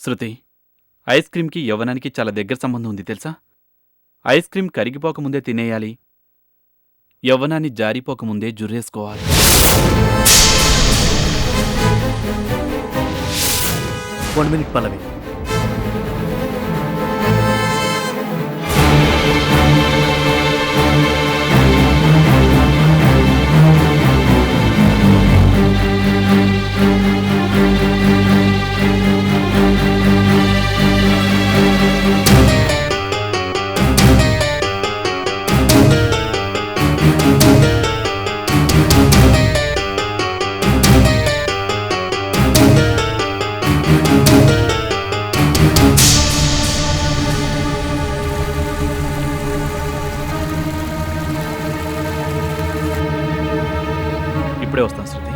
శృతి, ice క్రీమ్కి యవ్వనానికి చాలా దగ్గర సంబంధం ఉంది తెలుసా? ఐస్ క్రీమ్ కరిగిపోకముందే తినేయాలి, యవ్వనాన్ని జారిపోకముందే జుర్రేసుకోవాలి. వన్ మినిట్ పల్లవి. ఇప్పుడే వస్తాను శృతి.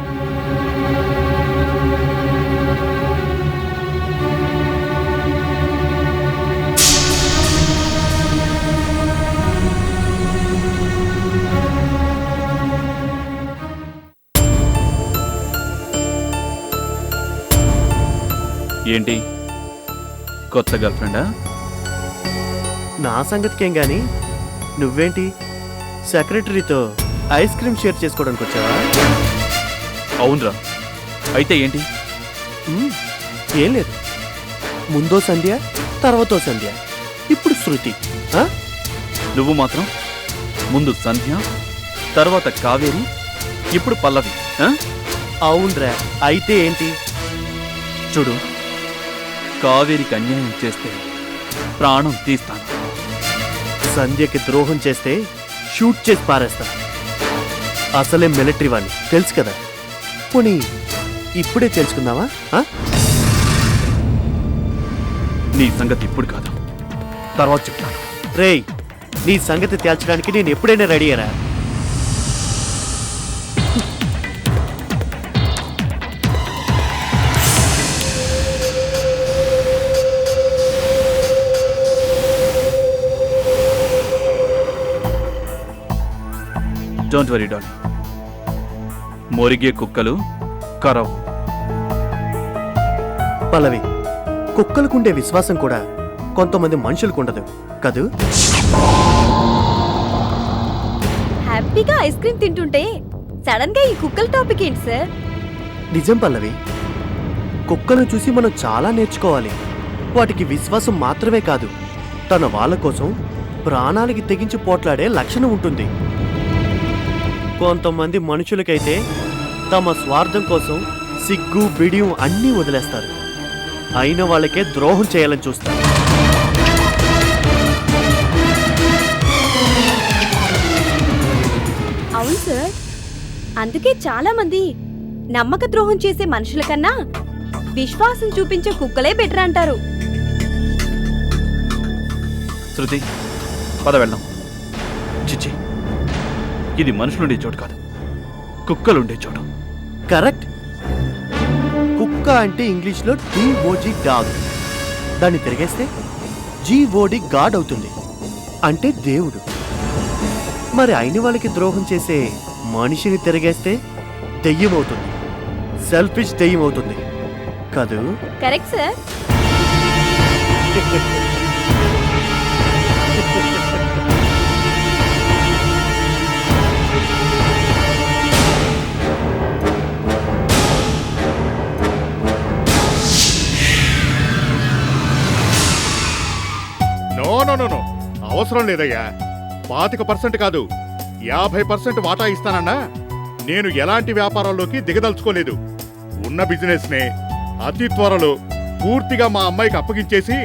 ఏంటి, కొత్త గర్ల్ ఫ్రెండా? నా సంగతికేం గాని, నువ్వేంటి సెక్రటరీతో ఐస్ క్రీమ్ షేర్ చేసుకోవడానికి వచ్చావా? అవునరా, అయితే ఏంటి? ఏం లేదు, ముందో సంధ్య, తర్వాతో సంధ్య, ఇప్పుడు శృతి. నువ్వు మాత్రం ముందు సంధ్య, తర్వాత కావేరి, ఇప్పుడు పల్లవి. అవునరా, అయితే ఏంటి? చూడు, కావేరికి అన్యాయం చేస్తే ప్రాణం తీస్తాను, సంధ్యకి ద్రోహం చేస్తే షూట్ చేసి పారేస్తా. అసలే మిలిటరీ వాణ్ణి, తెలుసు కదా. పోనీ ఇప్పుడే తెలుసుకుందామా? నీ సంగతి ఇప్పుడు కాదు, తర్వాత చెప్తాను. రేయ్, నీ సంగతి తేల్చడానికి నేను ఎప్పుడైనా రెడీయరా? డోంట్ వరీ డార్లింగ్, మొరిగే కుక్కలు కరవు. పల్లవి, కుక్కలకుండే విశ్వాసం కూడా కొంతమంది మనుషులకు ఉండదు కదూ? హ్యాపీగా ఐస్ క్రీమ్ తింటుంటే సడన్ గా ఈ కుక్కల టాపిక్ ఏంటి సార్? నిజం పల్లవి, కుక్కలను చూసి మనం చాలా నేర్చుకోవాలి. వాటికి విశ్వాసం మాత్రమే కాదు, తన వాళ్ళ కోసం ప్రాణాలకి తెగించి పోట్లాడే లక్షణం ఉంటుంది. కొంతమంది మనుషులకైతే తమ స్వార్థం కోసం సిగ్గు బిడియం అన్నీ వదిలేస్తారు, అయిన వాళ్ళకే ద్రోహం చేయాలని చూస్తారు. అవును సార్, అందుకే చాలా మంది నమ్మక ద్రోహం చేసే మనుషుల కన్నా విశ్వాసం చూపించే కుక్కలే బెటర్ అంటారు. శృతి, పద వెళ్దాం. చిచ్చి, ఇది మనుషులుండే చోటు కాదు, కుక్కలుండే చోటు. కరెక్ట్. కుక్క అంటే ఇంగ్లీష్లో డిఓజీ డాగ్, దాన్ని తిరిగేస్తే జీఓడి గాడ్ అవుతుంది, అంటే దేవుడు. మరి అయిన వాళ్ళకి ద్రోహం చేసే మనిషిని తిరిగేస్తే దెయ్యం అవుతుంది, సెల్ఫిష్ దెయ్యం అవుతుంది కదూ? Correct sir. నో, అవసరం లేదయ్యా. 25% కాదు, 50% వాటా ఇస్తానన్నా. నేను ఎలాంటి వ్యాపారాల్లోకి దిగదలుచుకోలేదు. ఉన్న బిజినెస్ నే అతి త్వరలో పూర్తిగా మా అమ్మాయికి అప్పగించేసి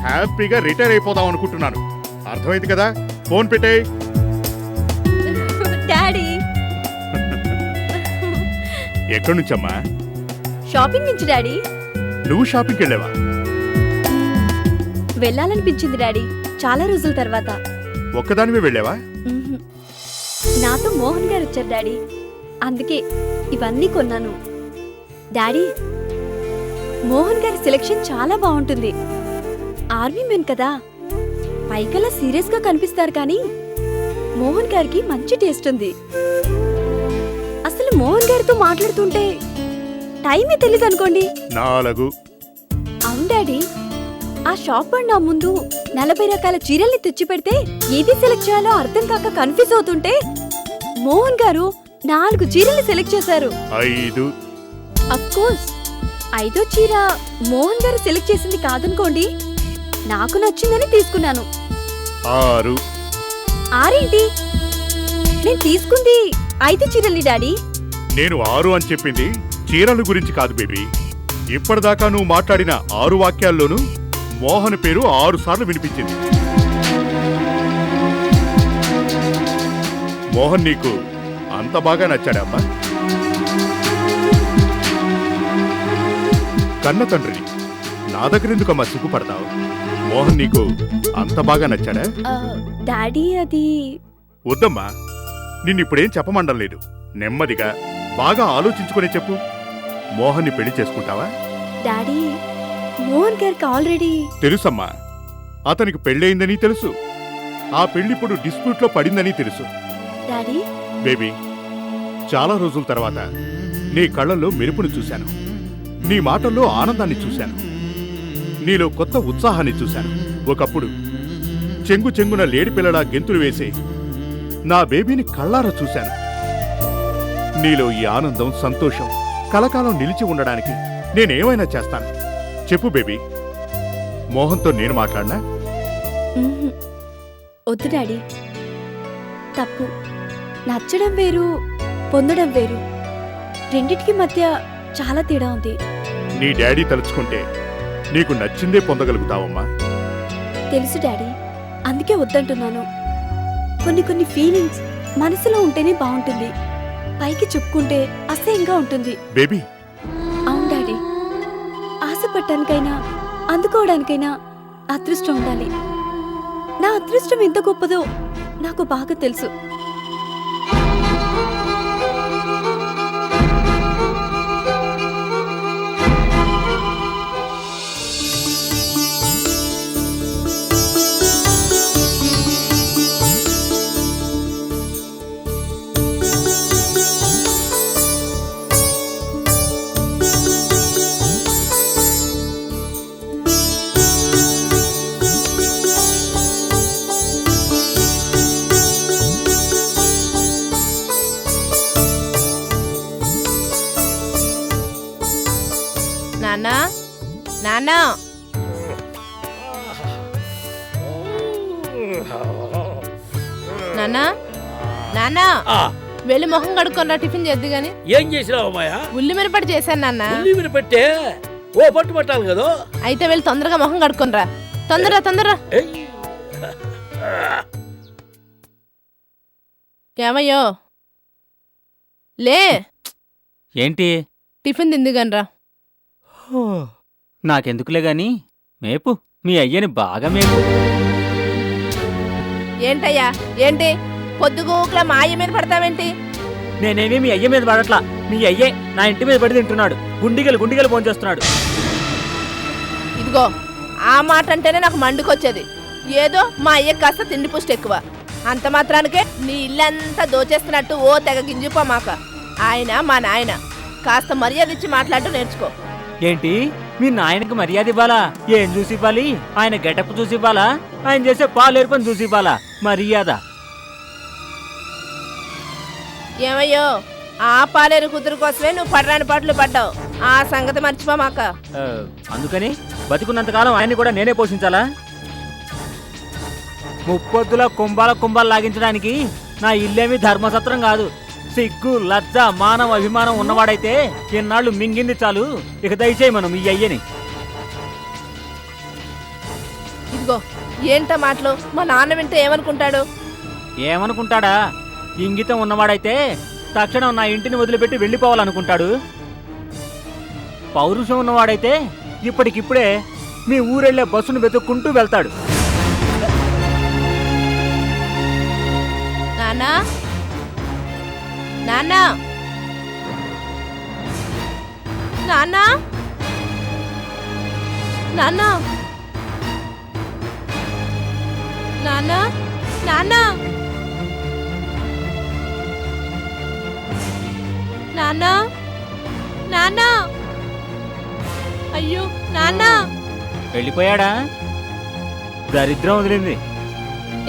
హ్యాపీగా రిటైర్ అయిపోదాం అనుకుంటున్నాను. అర్థమైంది కదా? ఫోన్ పెట్టే. డాడీ, ఎక్కడి నుంచమ్మా? షాపింగ్ నుంచి డాడీ. నువ్వు షాపింగ్కి వెళ్ళావా? వెళ్ళాలనిపించింది డాడీ, చాలా రోజుల తర్వాత. ఒక్కదానివే వెళ్ళావా? నాతో మోహన్ గారు వచ్చారు డాడీ, అందుకే ఇవన్నీ కొన్నాను. డాడీ, మోహన్ గారి సెలెక్షన్ చాలా బాగుంటుంది. ఆర్మీ మెన్ కదా, పైకల్లా సీరియస్ గా కనిపిస్తారు, కానీ మోహన్ గారికి మంచి టేస్ట్ ఉంది. అసలు మోహన్ గారితో మాట్లాడుతుంటే టైమే తెలీదు అనుకోండి. 4. అవును డాడీ, డాడీ ఆ షాప్ వాడు నా ముందు 40 రకాల చీరల్ని తెచ్చి పెడితే ఏది సెలెక్ట్ చేయాలో అర్థం కాక కన్ఫ్యూజ్ అవుతుంటే మోహన్ గారు 4 చీరల్ని సెలెక్ట్ చేశారు. 5 అఫ్ కోర్స్ 5వ చీర మోహన్ గారు సెలెక్ట్ చేసింది కాదనుకోండి, నాకు నచ్చిందని తీసుకున్నాను. 6 ఆరేంటి? నేను తీసుకుంది 5 చీరల్ని డాడీ. నేను 6 అని చెప్పింది చీరల గురించి కాదు బేబీ. ఇప్పటిదాకా నువ్వు మాట్లాడిన 6 వాక్యాల్లోనూ మోహన్ పేరు 6 సార్లు వినిపించింది. మోహన్ నీకు అంత బాగా నచ్చాడమ్మా? కన్న తండ్రిని నా దగ్గరెందుకమ్మా సిగ్గుపడతావు? మోహన్ నీకు అంత బాగా నచ్చాడా? డాడీ అది వద్దమ్మా, నిన్నిప్పుడేం చెప్పమండం లేదు. నెమ్మదిగా బాగా ఆలోచించుకునే చెప్పు. మోహన్ని పెళ్లి చేసుకుంటావా? డాడీ మోహన్ గారికి ఆల్రెడీ తెలుసమ్మా, అతనికి పెళ్ళయిందని తెలుసు. ఆ పెళ్లిప్పుడు డిస్ప్యూట్లో పడిందని తెలుసు. డాడీ బేబీ, చాలా రోజుల తర్వాత నీ కళ్ళల్లో మెరుపును చూశాను, నీ మాటల్లో ఆనందాన్ని చూశాను, నీలో కొత్త ఉత్సాహాన్ని చూశాను. ఒకప్పుడు చెంగు చెంగున లేడిపిల్లలా గెంతులు వేసే నా బేబీని కళ్ళారా చూశాను. నీలో ఈ ఆనందం, సంతోషం కలకాలం నిలిచి ఉండడానికి నేనేమైనా చేస్తాను. చెప్పు బేబీ, మోహన్తో నేను మాట్లాడినా? వద్దు డాడీ, తప్పు. నచ్చడం వేరు, పొందడం వేరు. రెండిటికి మధ్య చాలా తేడా ఉంది. నీ డాడీ తలుచుకుంటే నీకు నచ్చిందే పొందగలుగుతావమ్మా. తెలుసు డాడీ, అందుకే వద్దంటున్నాను. కొన్ని ఫీలింగ్స్ మనసులో ఉంటేనే బాగుంటుంది, పైకి చెప్పుకుంటే అసహ్యంగా ఉంటుంది. బేబీ, అవును డాడీ, ఆశపడటానికైనా అందుకోవడానికైనా అదృష్టం ఉండాలి. నా అదృష్టం ఎంత గొప్పదో నాకు బాగా తెలుసు. నాన్నా, నాన్నా, నాన్నా, నాన్నా, వెళ్ళి మొహం కడుక్కొనరా, టిఫిన్ చేద్దు గాని. ఏం చేసినావు అమ్మాయ? ఉల్లి మిరపడి చేశాను నాన్న. ఉల్లి మీరు పెట్టే ఓ పట్టు పట్టాలి కదా. అయితే వెళ్ళి తొందరగా మొహం కడుక్కొనరా, తొందరగా తొందరగా. ఏమయ్యో లే, ఏంటి? టిఫిన్ తిందుగానరా. నాకెందుకులే గాని మేపు, మీ అయ్యని బాగా మేపు. ఏంటయ్యా, ఏంటి పొద్దుగూకులా మా అయ్య మీద పడతావేంటి? నేనేమీ మీ అయ్య మీద పడట్లా, మీ అయ్యే నా ఇంటి మీద పడి తింటున్నాడు. గుండిగలు పోంచేస్తున్నాడు. ఇదిగో, ఆ మాట అంటేనే నాకు మండుకొచ్చేది. ఏదో మా అయ్య కాస్త తిండి పుష్టి ఎక్కువ, అంత మాత్రానికే నీ ఇల్లంతా దోచేస్తున్నట్టు ఓ తెగ గింజిపోమాక. ఆయన మా నాయన, కాస్త మర్యాద ఇచ్చి మాట్లాడటం నేర్చుకో. ఏంటి, మీ నాయనకి మర్యాద ఇవ్వాలా? ఏం చూసి ఇవ్వాలి? ఆయన గెటప్ చూసి ఇవ్వాలా? ఆయన చేసే పాలేరుపని చూసి ఇవ్వాలా మర్యాద? ఏమయ్యో, ఆ పాలేరు కూతురు కోసమే నువ్వు పడరాని పాటలు పడ్డావు, ఆ సంగతి మర్చిపోమాక. అందుకని బతికున్నంతకాలం ఆయన్ని కూడా నేనే పోషించాలా? ముప్పొద్దుల కుంభాలు లాగించడానికి నా ఇల్లేమి ధర్మసత్రం కాదు. సిగ్గు, లజ్జ, మానవ అభిమానం ఉన్నవాడైతే ఇన్నాళ్ళు మింగింది చాలు. ఇక దయచేయి మనం ఈ అయ్యని. ఇదిగో, ఏంట మాటలు? మా నాన్న వింటే ఏమనుకుంటాడు? ఏమనుకుంటాడా? ఇంగితం ఉన్నవాడైతే తక్షణం నా ఇంటిని వదిలిపెట్టి వెళ్ళిపోవాలనుకుంటాడు. పౌరుషం ఉన్నవాడైతే ఇప్పటికిప్పుడే మీ ఊరెళ్ళే బస్సును వెతుక్కుంటూ వెళ్తాడు. నాన్నా, నాన్నా, నాన్నా, నాన్నా, నాన్నా, నాన్నా, నాన్నా, నాన్నా, అయ్యో నాన్నా, వెళ్ళిపోయాడా? దరిద్రం వదిలింది.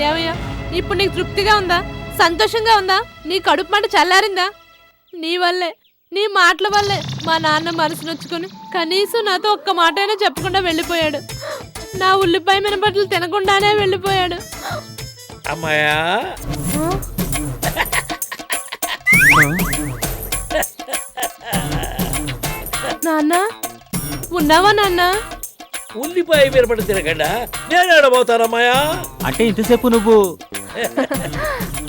ఏమయ్యా ఇప్పుడు నీకు తృప్తిగా ఉందా? సంతోషంగా ఉందా? నీ కడుపు మంట చల్లారిందా? నీ వల్లే, నీ మాటల వల్లే మా నాన్న మనసు నొచ్చుకొని కనీసం నాతో ఒక్క మాట అయినా చెప్పకుండా వెళ్ళిపోయాడు. నా ఉల్లిపాయ మినపట్లు తినకుండానే వెళ్ళిపోయాడు. అమ్మాయా నాన్న ఉన్నావా నాన్న? ఉల్లిపాయ మిరపడి తినకుండా నేను ఆడబోతానమ్మాయా. అంటే ఇంతసేపు నువ్వు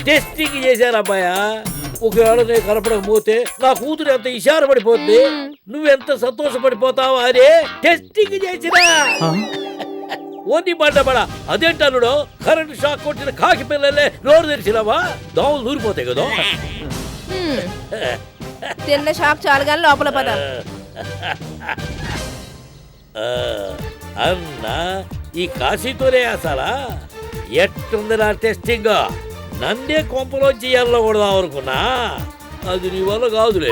టెస్టింగ్ చేశారమ్మాయా. ఒకవేళ నేను కనపడకపోతే నా కూతురు ఎంత ఇషార పడిపోద్ది, నువ్వెంత సంతోషపడిపోతావా అని టెస్టింగ్ చేసినా. ఓని పడ్డబడ అదేంటనుడో కరెంట్ షాక్ కొట్టిన కాకి పిల్లలే నోరు తెరిచినావా? దోమలు దూరిపోతాయి కదా. తిన్న షాక్ చాలు కానీ లోపల పద. అన్నా ఈ కాశీతోనే అసలా ఎట్టుంది నా టెస్టింగ్? నన్నే కొంపలో చేయాలో కొడదాం అనుకున్నా, అది నీ వల్ల కాదులే.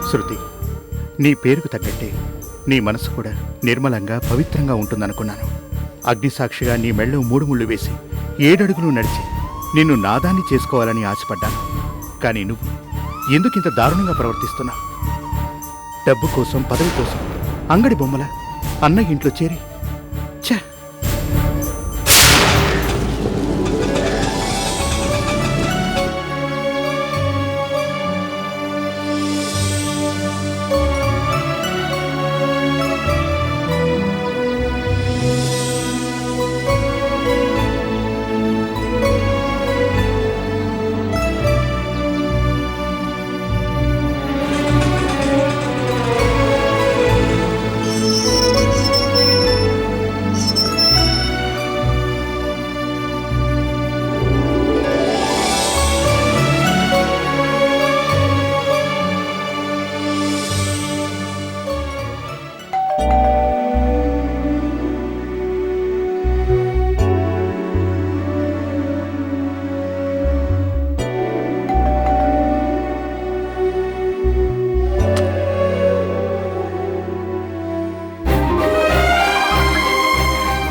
శృతి, నీ పేరుకు తగ్గట్టే నీ మనసు కూడా నిర్మలంగా పవిత్రంగా ఉంటుందనుకున్నాను. అగ్నిసాక్షిగా నీ మెళ్ళో 3 ముళ్ళు వేసి 7 అడుగులు నడిచి నిన్ను నాదాన్ని చేసుకోవాలని ఆశపడ్డాను. కానీ నువ్వు ఎందుకింత దారుణంగా ప్రవర్తిస్తున్నావు? డబ్బు కోసం, పదవి కోసం అంగడి బొమ్మల అన్న ఇంట్లో చేరి ఛ!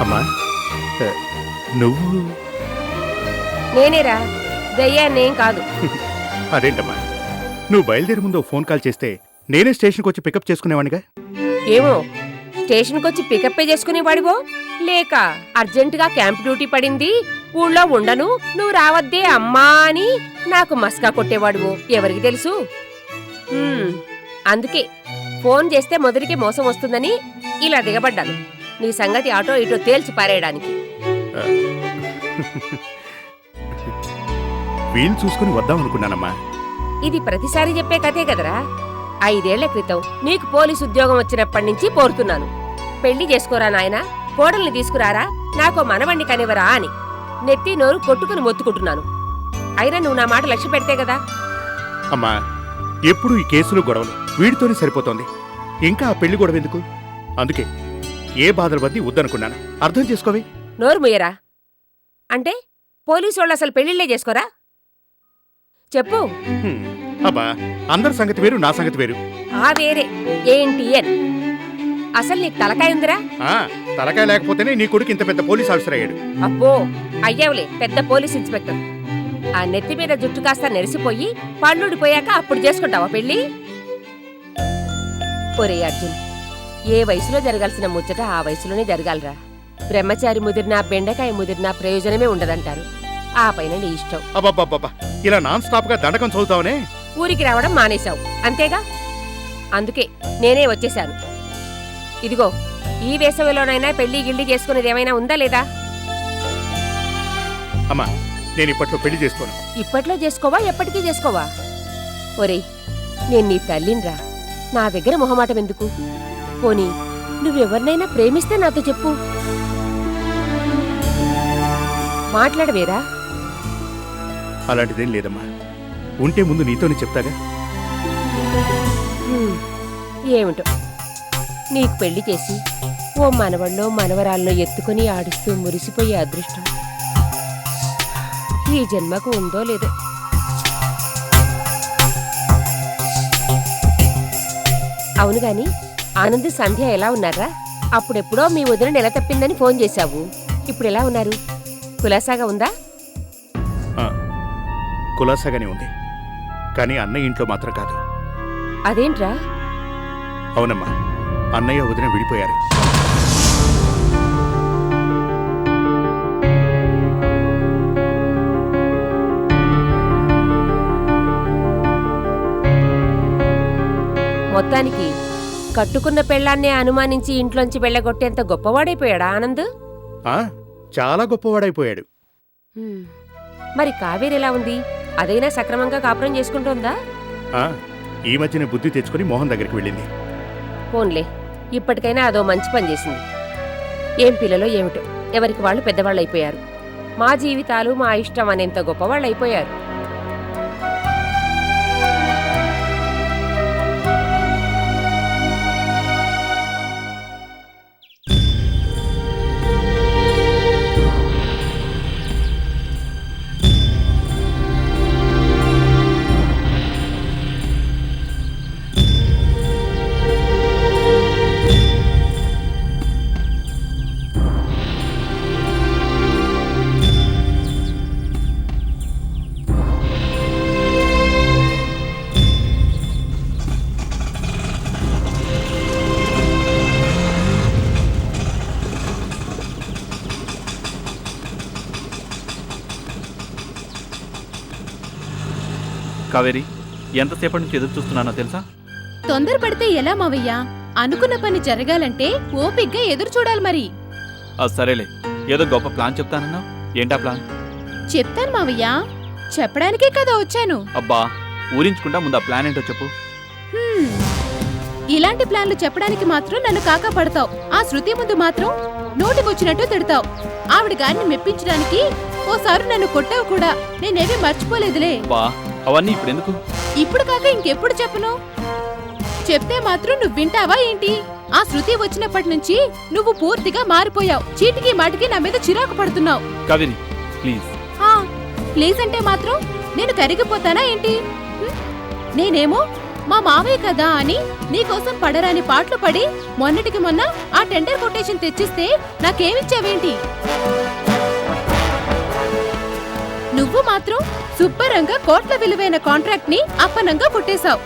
అమ్మా, నువ్వు నేనేరా, దయ్యాన్నేం కాదు. అదేంటమ్మా, నువ్వు బయలుదేరి ముందు ఫోన్ కాల్ చేస్తే నేనే స్టేషన్కి వచ్చి పికప్ చేసుకునేవాడిగా. ఏమో స్టేషన్కి వచ్చి పికప్ చేసుకునేవాడివో, లేక అర్జెంటుగా క్యాంప్ డ్యూటీ పడింది ఊళ్ళో ఉండను నువ్వు రావద్దే అమ్మా అని నాకు మస్కా కొట్టేవాడువో ఎవరికి తెలుసు. అందుకే ఫోన్ చేస్తే మొదటికి మోసం వస్తుందని ఇలా దిగబడ్డాను, నీ సంగతి ఆటో ఇటో తేల్చి పారేయడానికి. వీలు చూసుకుని వద్దామనుకున్నానమ్మా. ఇది ప్రతిసారి చెప్పే కథే కదరా. 5 ఏళ్ల క్రితం నీకు పోలీసు ఉద్యోగం వచ్చినప్పటి నుంచి పోరుతున్నాను, పెళ్లి చేసుకోరా నాయనా, కోడల్ని తీసుకురారా, నాకో మనవణ్ణి కనివరా అని నెత్తి నోరు కొట్టుకుని మొత్తుకుంటున్నాను. అయినా నువ్వు నా మాట లక్ష్య పెడితే కదా. అమ్మా, ఎప్పుడు ఈ కేసులు గొడవలు వీడితోనే సరిపోతోంది, ఇంకా ఆ పెళ్లి గొడవ ఎందుకు? అందుకే ఏ బాధల బద్ది వద్దనుకున్నాను. అర్థం చేసుకోవే. నోరు ముయ్యరా. అంటే పోలీసు వాళ్ళు అసలు పెళ్లిళ్లే చేసుకోరా? చెప్పు. అబ్బా, అందరి సంగతి వేరు, నా సంగతి వేరు. ఆ వేరే ఏంటి అని అసలు నీకు తలకాయ ఉందిరా? తలకాయ లేకపోతేనే నీ కొడుకు ఇంత పెద్ద పోలీస్ ఆఫీసర్ అయ్యాడు. అబ్బో అయ్యావులే పెద్ద పోలీస్ ఇన్స్పెక్టర్. ఆ నెత్తి మీద జుట్టు కాస్త నెరిసిపోయి పండుడిపోయాక అప్పుడు చేసుకుంటావా పెళ్లి? ఒరే అర్జున్, ఏ వయసులో జరగాల్సిన ముచ్చట ఆ వయసులోనే జరగాలరా. బ్రహ్మచారి ముదిరినా బెండకాయ ముదిరినా ప్రయోజనమే ఉండదంటారు. ఆ పైన నీ ఇష్టం. అబ్బబ్బబ్బబ్బా, ఇలా నాన్ స్టాప్ గా దండకం చదువుతావనే ఊరికి రావడం మానేశావు అంతేగా. అందుకే నేనే వచ్చేశాను. ఇదిగో ఈ వేసవిలోనైనా పెళ్లి గిళ్ళి చేసుకునేది ఏమైనా ఉందా లేదా? అమ్మా, నేను ఇప్పట్లో పెళ్లి చేసుకోను. ఇప్పట్లో చేసుకోవా, ఎప్పటికీ చేసుకోవా? ఒరేయ్, నేను నీ తల్లినిరా, నా దగ్గర మొహమాటం ఎందుకు? పోనీ నువ్వెవరినైనా ప్రేమిస్తే నాతో చెప్పు. మాట్లాడవేరా? అలాంటిదేం లేదమ్మా. ఉంటే ముందు నీతోనే చెప్తాగా. ఏమిటో, నీకు పెళ్లి చేసి ఓ మనవళ్ళో మనవరాల్లో ఎత్తుకుని ఆడిస్తూ మురిసిపోయే అదృష్టం ఈ జన్మకు ఉందో లేదో. అవును గాని ఆనంద్, సంధ్య ఎలా ఉన్నారా? అప్పుడెప్పుడో మీ వదిన నెల తప్పిందని ఫోన్ చేశావు. ఇప్పుడు ఎలా ఉన్నారు? కులాసాగా ఉందా? కులాసాగానే ఉంది, కానీ అన్నయ్య ఇంట్లో మాత్రం కాదు. అదేంట్రా? అవునమ్మా, అన్నయ్య వదిన విడిపోయారు. మొత్తానికి కట్టుకున్న పెళ్ళాన్నే అనుమానించి ఇంట్లోంచి వెళ్ళగొట్టేంత గొప్పవాడైపోయాడా ఆనంద్? చాలా గొప్పవాడైపోయాడు. మరి కావేరి ఎలా ఉంది? అదైనా సక్రమంగా కాపురం చేసుకుంటోందా? ఈ మధ్యన బుద్ధి తెచ్చుకుని మోహన్ దగ్గరికి వెళ్ళింది. పోన్లే, ఇప్పటికైనా అదో మంచి పని చేసింది. ఏం పిల్లలో ఏమిటో, ఎవరికి వాళ్ళు పెద్దవాళ్ళు అయిపోయారు. మా జీవితాలు మా ఇష్టం అనేంత గొప్పవాళ్ళు అయిపోయారు. కావేరి, ఎంతసేపటి నుంచి ఎదురు చూస్తున్నానో తెలుసా? తొందరపడితే ఎలా మావయ్య? అనుకున్న పని జరగాలంటే ఓపిగ్గా ఎదురు చూడాలి మరి. సరేలే, ఏదో గొప్ప ప్లాన్ చెప్తానన్నావు. ఏంటా ప్లాన్? చెప్తాను మావయ్య, చెప్పడానికే కదా వచ్చాను. అబ్బా, ఊరించకుండా ముందు ఆ ప్లాన్ ఏంటో చెప్పు. ఇలాంటి ప్లాన్లు చెప్పడానికి మాత్రం నన్ను కాకా పడతావు. ఆ శృతి ముందు మాత్రం నోటికొచ్చినట్టు తిడతావు. ఆవిడ గారిని మెప్పించడానికి ఓసారి నన్ను కొట్టావు కూడా. నేనేమీ మర్చిపోలేదులే. అవన్నీ ఇప్పుడు ఎందుకు? ఇప్పుడు కాక ఇంకెప్పుడు చెప్పను? చెప్తే మాత్రం నువ్వు వింటావా ఏంటి? ఆ శృతి వచ్చినప్పటి నుంచి నువ్వు పూర్తిగా మారిపోయావు. చీటికి మాటికి నా మీద చిరాకు పడుతున్నావు. కావేరి, ప్లీజ్. ప్లీజ్ అంటే మాత్రం నేను కరిగిపోతానా ఏంటి? నేనేమో మా మావయ్య కదా అని నీకోసం పడరాని పాటలు పడి మొన్నటికి మొన్న ఆ టెండర్ కొటేషన్ తెచ్చిస్తే నాకేమిచ్చావేంటి? నువ్వు మాత్రం శుభ్రంగా కోట్ల విలువైన కాంట్రాక్ట్ ని అప్పనంగా కొట్టేశావు.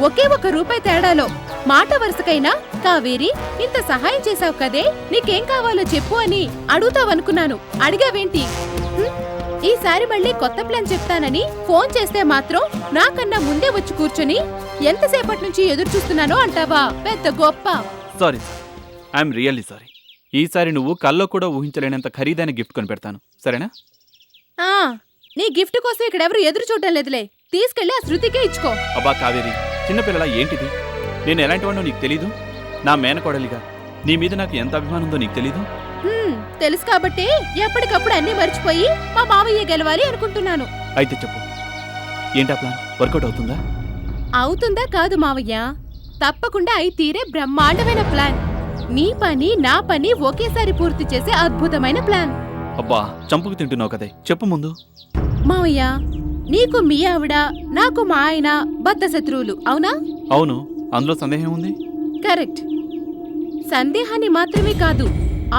ఒకే ₹1 తేడాలో మాట వరుసకైనా కావేరి ఇంత సహాయం చేశావు కదే, నీకేం కావాలో చెప్పు అని అడుగుతావనుకున్నాను. అడిగావేంటి? ఈసారి మళ్ళీ కొత్త ప్లాన్ చెప్తానని ఫోన్ చేస్తే మాత్రం నాకన్నా ముందే వచ్చి కూర్చొని ఎంతసేపటి నుంచి ఎదురు చూస్తున్నానో అంటావా? పెద్ద గొప్ప. Sorry, I'm really sorry. ఈసారి నువ్వు కల్లో కూడా ఊహించలేనంత ఖరీదైన గిఫ్ట్ కొని పెడతాను, సరేనా? నీ గిఫ్ట్ కోసం ఇక్కడెవరు ఎదురు చూడటం లేదులే. తీసుకెళ్లి ఆ శృతికే ఇచ్చుకో. అబ్బా కావేరి, చిన్నపిల్లల ఏంటిది? నేను ఎలాంటి వాడినో నీకు తెలీదు? నా మేనకోడలిగా నీ మీద నాకు ఎంత అభిమానం ఉందో నీకు తెలీదు? తెలుసు కాబట్టి ఎప్పటికప్పుడు అన్ని మర్చిపోయి మా మావయ్య గెలవాలి అనుకుంటున్నాను. అయితే చెప్పు, ఏంటా ప్లాన్? వర్కౌట్ అవుతుందా? అవుతుందా కాదు మావయ్య, తప్పకుండా అయి తీరే బ్రహ్మాండమైన ప్లాన్. నీ పని నా పని ఒకేసారి పూర్తి చేసే అద్భుతమైన ప్లాన్. అబ్బా, చంపుకు తింటున్నావు కదే, చెప్పు ముందు. మావయ్య, నీకు మీ ఆవిడ, నాకు మా ఆయన బద్ద శత్రువులు, అవునా? అవును, అందులో సందేహం ఉంది. కరెక్ట్. సందేహాన్ని మాత్రమే కాదు,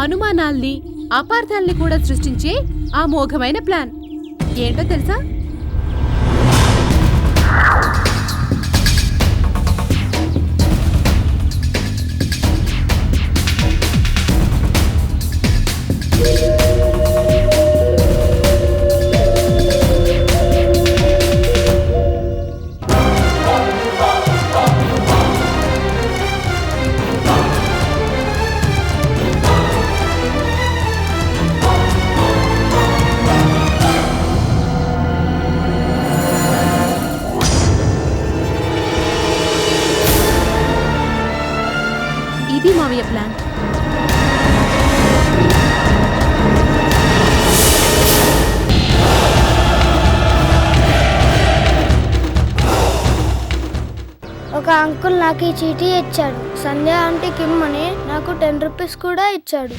అనుమానాల్ని అపార్థాల్ని కూడా సృష్టించే ఆ మోఘమైన ప్లాన్ ఏంటో తెలుసా? ఒక అంకుల్ నాకు ఈ చీటీ ఇచ్చాడు. సంధ్య ఆంటీకి ఇమ్మని నాకు 10 రూపీస్ కూడా ఇచ్చాడు.